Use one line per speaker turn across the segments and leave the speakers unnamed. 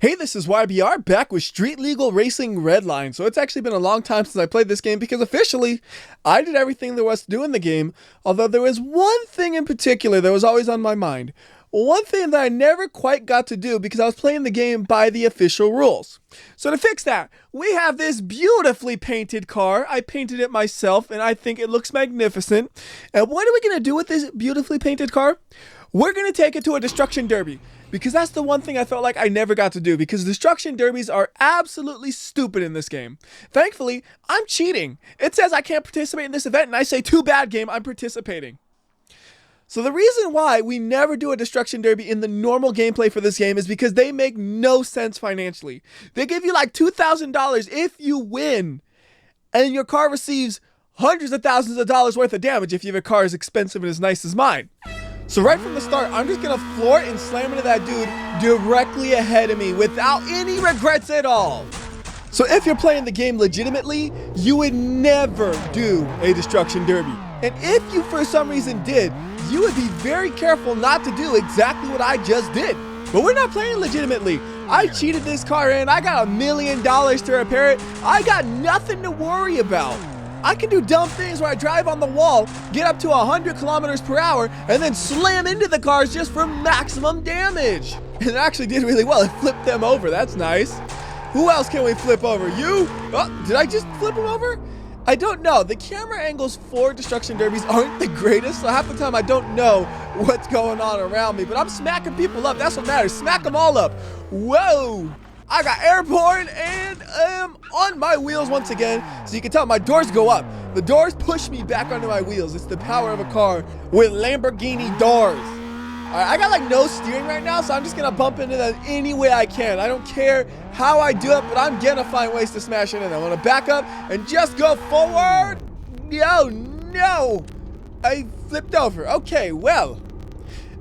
Hey, this is WhyBeAre back with Street Legal Racing Redline. So it's actually been a long time since I played this game because officially I did everything there was to do in the game, although there was one thing in particular that was always on my mind. One thing that I never quite got to do because I was playing the game by the official rules. So to fix that, we have this beautifully painted car. I painted it myself and I think it looks magnificent. And what are we going to do with this beautifully painted car? We're going to take it to a destruction derby. Because that's the one thing I felt like I never got to do, because destruction derbies are absolutely stupid in this game. Thankfully, I'm cheating. It says I can't participate in this event, and I say, too bad game, I'm participating. So the reason why we never do a destruction derby in the normal gameplay for this game is because they make no sense financially. They give you like $2,000 if you win, and your car receives hundreds of thousands of dollars worth of damage if you have a car as expensive and as nice as mine. So right from the start, I'm just going to floor it and slam into that dude directly ahead of me without any regrets at all. So if you're playing the game legitimately, you would never do a destruction derby. And if you for some reason did, you would be very careful not to do exactly what I just did. But we're not playing legitimately. I cheated this car in, I got $1 million to repair it. I got nothing to worry about. I can do dumb things where I drive on the wall, get up to 100 kilometers per hour, and then slam into the cars just for maximum damage. And it actually did really well. It flipped them over. That's nice. Who else can we flip over? You? Oh, did I just flip them over? I don't know. The camera angles for destruction derbies aren't the greatest, so half the time I don't know what's going on around me. But I'm smacking people up. That's what matters. Smack them all up. Whoa. I got airborne and am on my wheels once again. So you can tell my doors go up. The doors push me back onto my wheels. It's the power of a car with Lamborghini doors. All right, I got like no steering right now, so I'm just gonna bump into them any way I can. I don't care how I do it, but I'm gonna find ways to smash into them. I'm gonna back up and just go forward. No. I flipped over. Okay, well,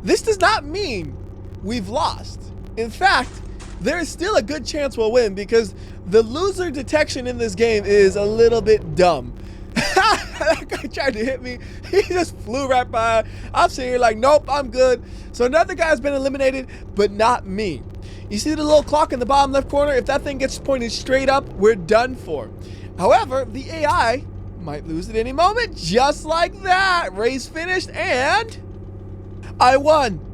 this does not mean we've lost. In fact, there is still a good chance we'll win because the loser detection in this game is a little bit dumb. That guy tried to hit me. He just flew right by. I'm sitting here like, nope, I'm good. So another guy's been eliminated, but not me. You see the little clock in the bottom left corner? If that thing gets pointed straight up, we're done for. However, the AI might lose at any moment, just like that. Race finished, and I won.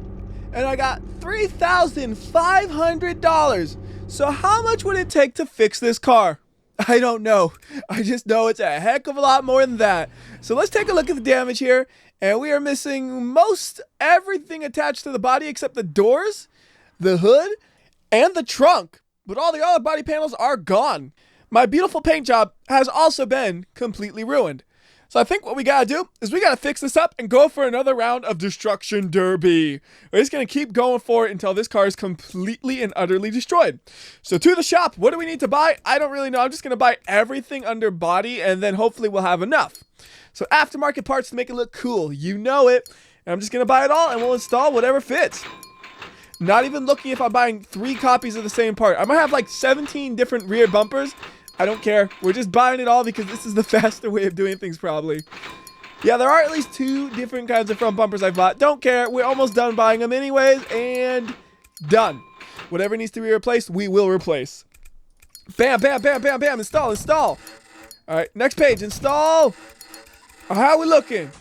And I got $3,500. So how much would it take to fix this car? I don't know. I just know it's a heck of a lot more than that. So let's take a look at the damage here. And we are missing most everything attached to the body except the doors, the hood, and the trunk. But all the other body panels are gone. My beautiful paint job has also been completely ruined. So I think what we gotta do is we gotta fix this up and go for another round of destruction derby. We're just gonna keep going for it until this car is completely and utterly destroyed. So to the shop, what do we need to buy? I don't really know. I'm just gonna buy everything under body and then hopefully we'll have enough. So aftermarket parts to make it look cool. You know it. And I'm just gonna buy it all and we'll install whatever fits. Not even looking if I'm buying 3 copies of the same part. I might have like 17 different rear bumpers. I don't care. We're just buying it all because this is the faster way of doing things probably. Yeah, there are at least 2 different kinds of front bumpers I've bought. Don't care. We're almost done buying them anyways. And done. Whatever needs to be replaced, we will replace. Bam, bam, bam, bam, bam. Install. All right, next page. Install. How are we looking?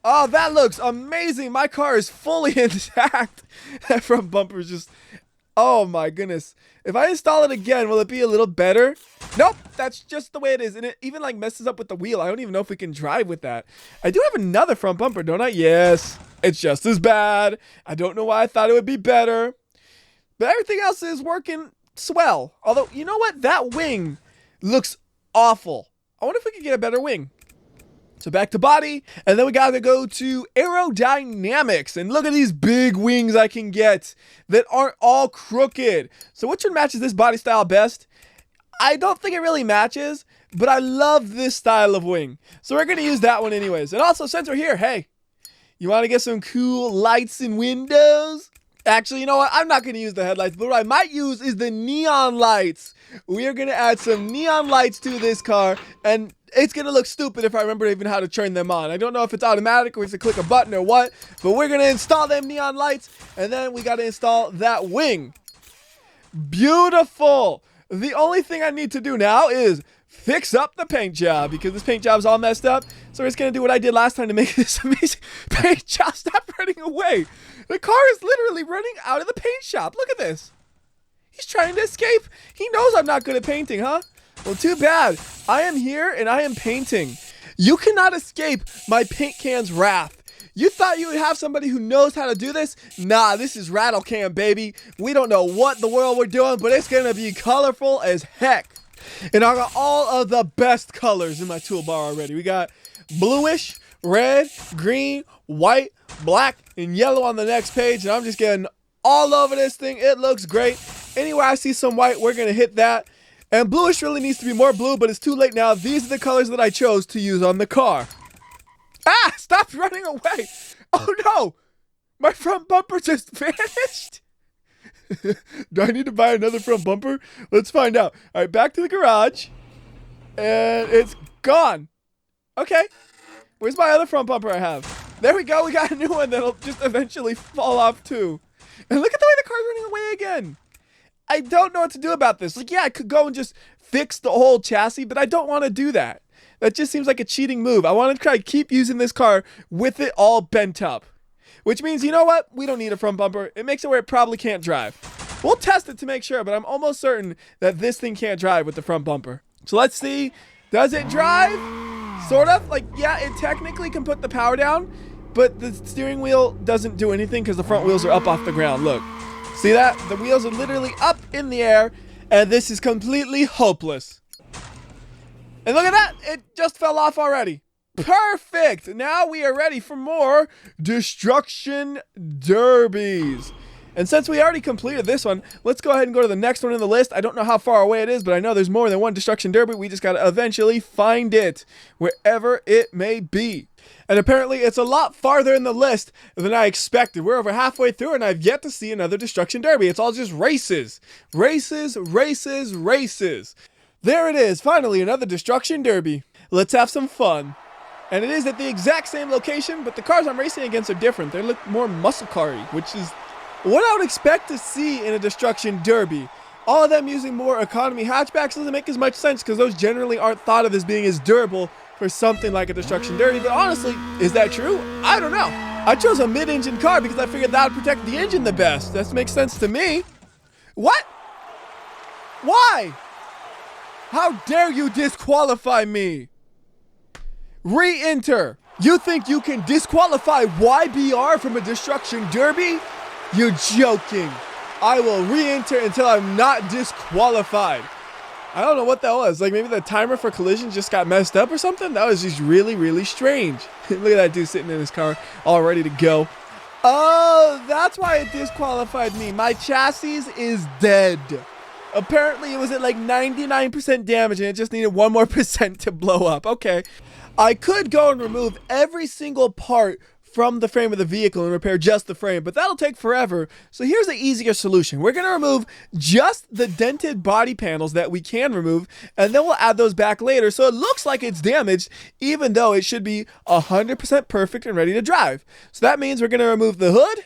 Oh, that looks amazing. My car is fully intact. That front bumper is just... Oh my goodness. If I install it again, will it be a little better? Nope, that's just the way it is. And it even like messes up with the wheel. I don't even know if we can drive with that. I do have another front bumper, don't I? Yes, it's just as bad. I don't know why I thought it would be better. But everything else is working swell. Although, you know what? That wing looks awful. I wonder if we could get a better wing. So back to body, and then we gotta go to aerodynamics, and look at these big wings I can get that aren't all crooked. So which one matches this body style best? I don't think it really matches, but I love this style of wing. So we're gonna use that one anyways. And also, since we're here, hey, you wanna get some cool lights and windows? Actually, you know what? I'm not going to use the headlights, but what I might use is the neon lights. We are going to add some neon lights to this car, and it's going to look stupid if I remember even how to turn them on. I don't know if it's automatic or if it's click a button or what, but we're going to install them neon lights, and then we got to install that wing. Beautiful. The only thing I need to do now is fix up the paint job because this paint job's all messed up. So we're just going to do what I did last time to make this amazing paint job. Stop running away. The car is literally running out of the paint shop. Look at this. He's trying to escape. He knows I'm not good at painting, huh? Well, too bad. I am here and I am painting. You cannot escape my paint can's wrath. You thought you would have somebody who knows how to do this? Nah, this is Rattle Can, baby. We don't know what the world we're doing, but it's going to be colorful as heck. And I got all of the best colors in my toolbar already. We got bluish, red, green, white, black, and yellow on the next page. And I'm just getting all over this thing. It looks great. Anyway, I see some white. We're going to hit that. And bluish really needs to be more blue, but it's too late now. These are the colors that I chose to use on the car. Ah, stop running away. Oh no, my front bumper just vanished. Do I need to buy another front bumper? Let's find out. All right, back to the garage. And it's gone. Okay, where's my other front bumper I have? There we go, we got a new one that'll just eventually fall off too. And look at the way the car's running away again. I don't know what to do about this. Like, yeah, I could go and just fix the whole chassis, but I don't want to do that. That just seems like a cheating move. I want to try to keep using this car with it all bent up. Which means, you know what? We don't need a front bumper. It makes it where it probably can't drive. We'll test it to make sure, but I'm almost certain that this thing can't drive with the front bumper. So let's see. Does it drive? Sort of. Like, yeah, it technically can put the power down, but the steering wheel doesn't do anything because the front wheels are up off the ground. Look. See that? The wheels are literally up in the air, and this is completely hopeless. And look at that, it just fell off already. Perfect, now we are ready for more destruction derbies. And since we already completed this one, let's go ahead and go to the next one in the list. I don't know how far away it is, but I know there's more than one destruction derby. We just gotta eventually find it, wherever it may be. And apparently it's a lot farther in the list than I expected. We're over halfway through and I've yet to see another destruction derby. It's all just races. Races, races, races. There it is, finally another destruction derby. Let's have some fun. And it is at the exact same location, but the cars I'm racing against are different. They look more muscle car-y, which is what I would expect to see in a destruction derby. All of them using more economy hatchbacks doesn't make as much sense because those generally aren't thought of as being as durable for something like a destruction derby. But honestly, is that true? I don't know. I chose a mid-engine car because I figured that would protect the engine the best. That makes sense to me. What? Why? How dare you disqualify me? Re-enter. You think you can disqualify WhyBeAre from a destruction derby? You're joking. I will re-enter until I'm not disqualified. I don't know what that was. Like maybe the timer for collisions just got messed up or something? That was just really, really strange. Look at that dude sitting in his car all ready to go. Oh, that's why it disqualified me. My chassis is dead. Apparently it was at like 99% damage and it just needed 1 more percent to blow up. Okay. I could go and remove every single part from the frame of the vehicle and repair just the frame, but that'll take forever. So here's an easier solution. We're going to remove just the dented body panels that we can remove, and then we'll add those back later so it looks like it's damaged, even though it should be 100% perfect and ready to drive. So that means we're going to remove the hood,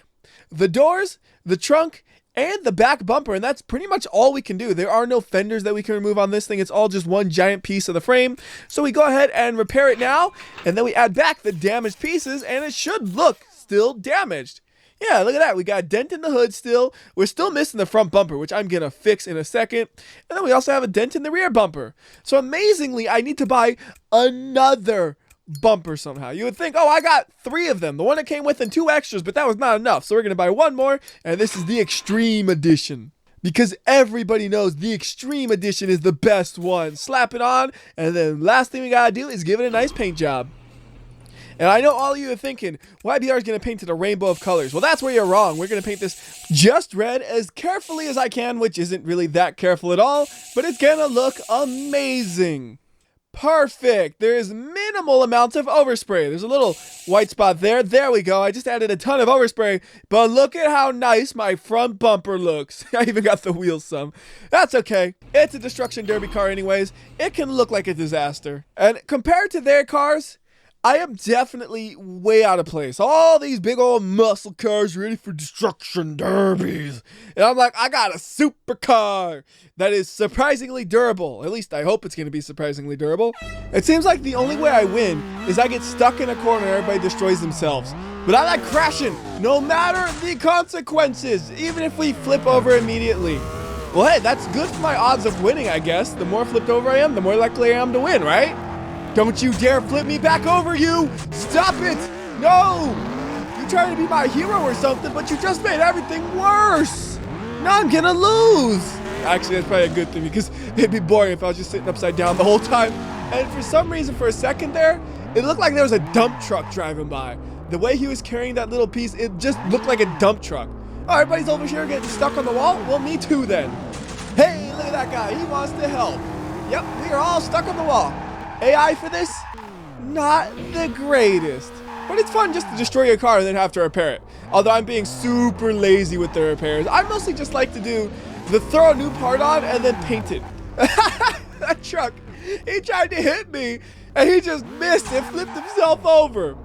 the doors, the trunk, and the back bumper, and that's pretty much all we can do. There are no fenders that we can remove on this thing. It's all just one giant piece of the frame. So we go ahead and repair it now, and then we add back the damaged pieces, and it should look still damaged. Yeah, look at that. We got a dent in the hood still. We're still missing the front bumper, which I'm going to fix in a second. And then we also have a dent in the rear bumper. So amazingly, I need to buy another bumper somehow. You would think, oh, I got 3 of them. The one that came with and 2 extras, but that was not enough. So we're going to buy 1 more, and this is the Extreme Edition. Because everybody knows the Extreme Edition is the best one. Slap it on, and then last thing we got to do is give it a nice paint job. And I know all of you are thinking, WhyBeAre is going to paint it a rainbow of colors. Well, that's where you're wrong. We're going to paint this just red as carefully as I can, which isn't really that careful at all, but it's going to look amazing. Perfect. There is minimal amounts of overspray. There's a little white spot there. There we go. I just added a ton of overspray, but look at how nice my front bumper looks. I even got the wheels some. That's okay. It's a destruction derby car anyways. It can look like a disaster. And compared to their cars, I am definitely way out of place. All these big old muscle cars ready for destruction derbies. And I'm like, I got a supercar that is surprisingly durable. At least I hope it's going to be surprisingly durable. It seems like the only way I win is I get stuck in a corner and everybody destroys themselves. But I like crashing, no matter the consequences, even if we flip over immediately. Well, hey, that's good for my odds of winning, I guess. The more flipped over I am, the more likely I am to win, right? Don't you dare flip me back over, you! Stop it! No! You're trying to be my hero or something, but you just made everything worse! Now I'm gonna lose! Actually, that's probably a good thing because it'd be boring if I was just sitting upside down the whole time. And for some reason, for a second there, it looked like there was a dump truck driving by. The way he was carrying that little piece, it just looked like a dump truck. Oh, everybody's over here getting stuck on the wall? Well, me too then. Hey, look at that guy. He wants to help. Yep, we are all stuck on the wall. AI for this? Not the greatest. But it's fun just to destroy your car and then have to repair it. Although I'm being super lazy with the repairs. I mostly just like to do the throw a new part on and then paint it. That truck, he tried to hit me and he just missed and flipped himself over.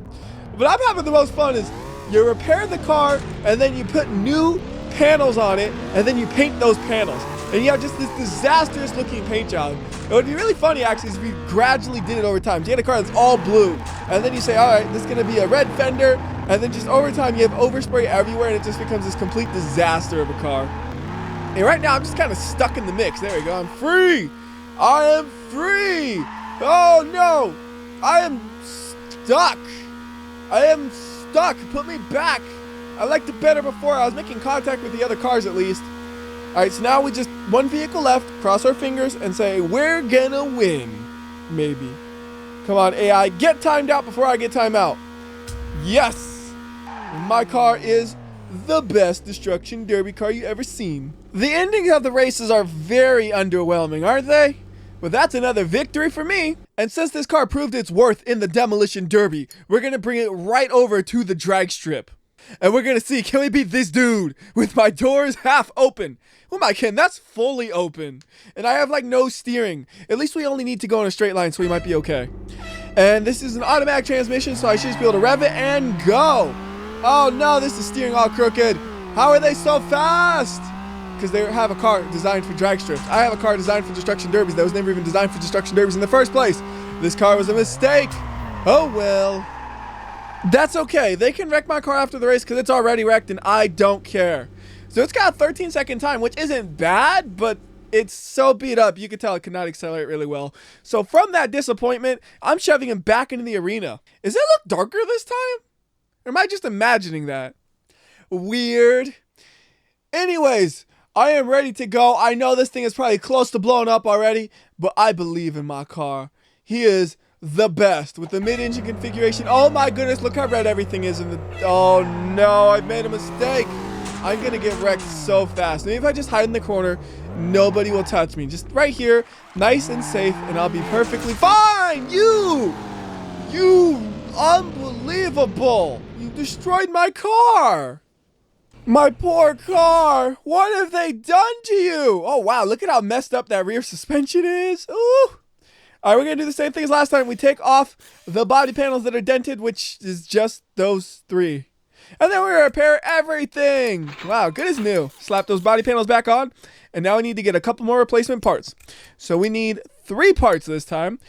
But I'm having the most fun is you repair the car and then you put new panels on it and then you paint those panels. And you have just this disastrous looking paint job. It would be really funny actually if we gradually did it over time. So you had a car that's all blue and then you say, all right, this is gonna be a red fender, and then just over time you have overspray everywhere and it just becomes this complete disaster of a car. And right now I'm just kind of stuck in the mix. There we go, I'm free. I am free. Oh no, I am stuck. I am stuck, put me back. I liked it better before. I was making contact with the other cars at least. All right, so now we just one vehicle left, cross our fingers and say, we're gonna win, maybe. Come on, AI, get timed out before I get timed out. Yes, my car is the best destruction derby car you ever seen. The endings of the races are very underwhelming, aren't they? Well, that's another victory for me. And since this car proved its worth in the demolition derby, we're gonna bring it right over to the drag strip. And we're gonna see, can we beat this dude with my doors half open? Who am I kidding? That's fully open. And I have like no steering. At least we only need to go in a straight line, so we might be okay. And this is an automatic transmission, so I should just be able to rev it and go. Oh no, this is steering all crooked. How are they so fast? Because they have a car designed for drag strips. I have a car designed for destruction derbies that was never even designed for destruction derbies in the first place. This car was a mistake. Oh well. That's okay. They can wreck my car after the race because it's already wrecked and I don't care. So it's got a 13-second time, which isn't bad, but it's so beat up. You can tell it could not accelerate really well. So from that disappointment, I'm shoving him back into the arena. Does it look darker this time? Or am I just imagining that? Weird. Anyways, I am ready to go. I know this thing is probably close to blowing up already, but I believe in my car. He is the best with the mid-engine configuration. Oh my goodness, look how red everything is in the... Oh no, I made a mistake. I'm gonna get wrecked so fast. Maybe if I just hide in the corner, nobody will touch me. Just right here, nice and safe, and I'll be perfectly fine. You unbelievable. You destroyed my car. My poor car. What have they done to you? Oh wow, look at how messed up that rear suspension is. Ooh. All right, we're gonna do the same thing as last time. We take off the body panels that are dented, which is just those three. And then we repair everything. Wow, good as new. Slap those body panels back on. And now we need to get a couple more replacement parts. So we need 3 parts this time.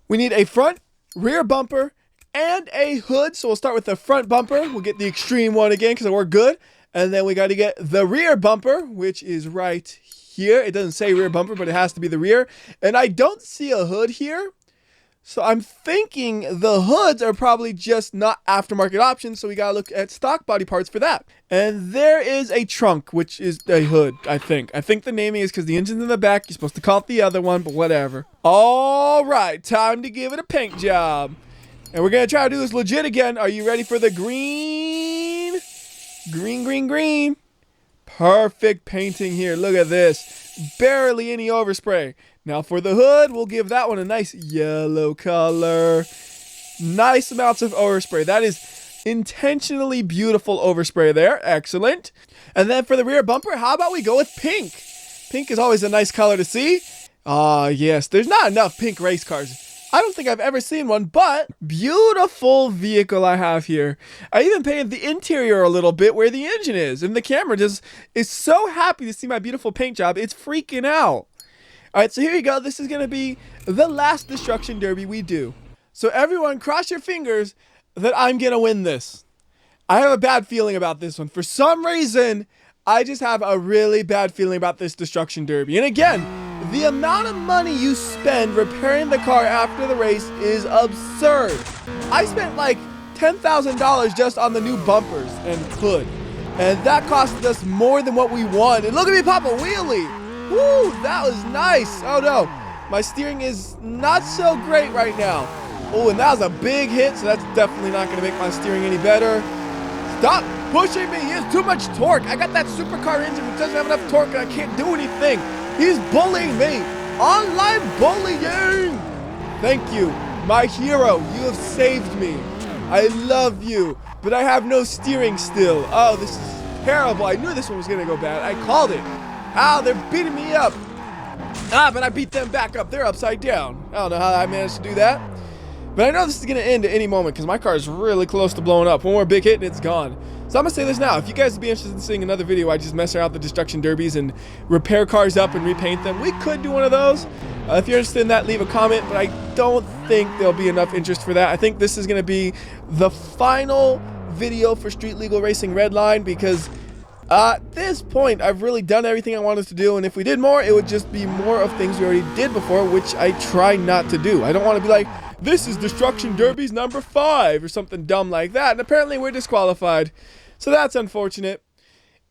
We need a front, rear bumper, and a hood. So we'll start with the front bumper. We'll get the extreme one again because we're good. And then we got to get the rear bumper, which is right here. It doesn't say rear bumper, but it has to be the rear. And I don't see a hood here. So I'm thinking the hoods are probably just not aftermarket options, so we gotta look at stock body parts for that. And there is a trunk, which is a hood, I think. I think the naming is because the engine's in the back. You're supposed to call it the other one, but whatever. All right, time to give it a paint job. And we're gonna try to do this legit again. Are you ready for the green? Green, green, green. Perfect painting here. Look at this. Barely any overspray. Now for the hood, we'll give that one a nice yellow color. Nice amounts of overspray. That is intentionally beautiful overspray there. Excellent. And then for the rear bumper, how about we go with pink? Pink is always a nice color to see. Ah, yes. There's not enough pink race cars. I don't think I've ever seen one, but beautiful vehicle I have here. I even painted the interior a little bit where the engine is, and the camera just is so happy to see my beautiful paint job. It's freaking out. All right, so here you go. This is going to be the last destruction derby we do. So everyone, cross your fingers that I'm going to win this. I have a bad feeling about this one. For some reason, I just have a really bad feeling about this destruction derby. And again, the amount of money you spend repairing the car after the race is absurd. I spent like $10,000 just on the new bumpers and hood. And that costed us more than what we won. And look at me pop a wheelie. Woo, that was nice. Oh no, my steering is not so great right now. Oh, and that was a big hit, so that's definitely not gonna make my steering any better. Stop pushing me, he has too much torque. I got that supercar engine which doesn't have enough torque and I can't do anything. He's bullying me. Online bullying. Thank you, my hero, you have saved me. I love you, but I have no steering still. Oh, this is terrible. I knew this one was gonna go bad. I called it. Ow, they're beating me up. Ah, but I beat them back up. They're upside down. I don't know how I managed to do that. But I know this is going to end at any moment because my car is really close to blowing up. One more big hit and it's gone. So I'm going to say this now. If you guys would be interested in seeing another video, I just mess around with the destruction derbies and repair cars up and repaint them. We could do one of those. If you're interested in that, leave a comment. But I don't think there'll be enough interest for that. I think this is going to be the final video for Street Legal Racing Redline because at this point, I've really done everything I wanted to do, and if we did more, it would just be more of things we already did before, which I try not to do. I don't want to be like, this is Destruction Derbies number 5, or something dumb like that, and apparently we're disqualified, so that's unfortunate.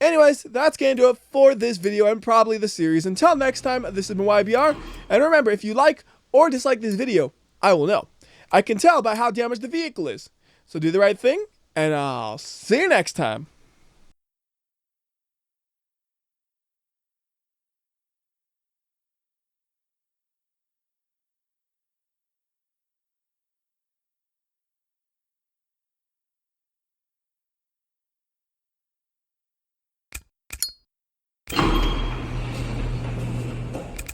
Anyways, that's going to do it for this video, and probably the series. Until next time, this has been WhyBeAre, and remember, if you like or dislike this video, I will know. I can tell by how damaged the vehicle is. So do the right thing, and I'll see you next time.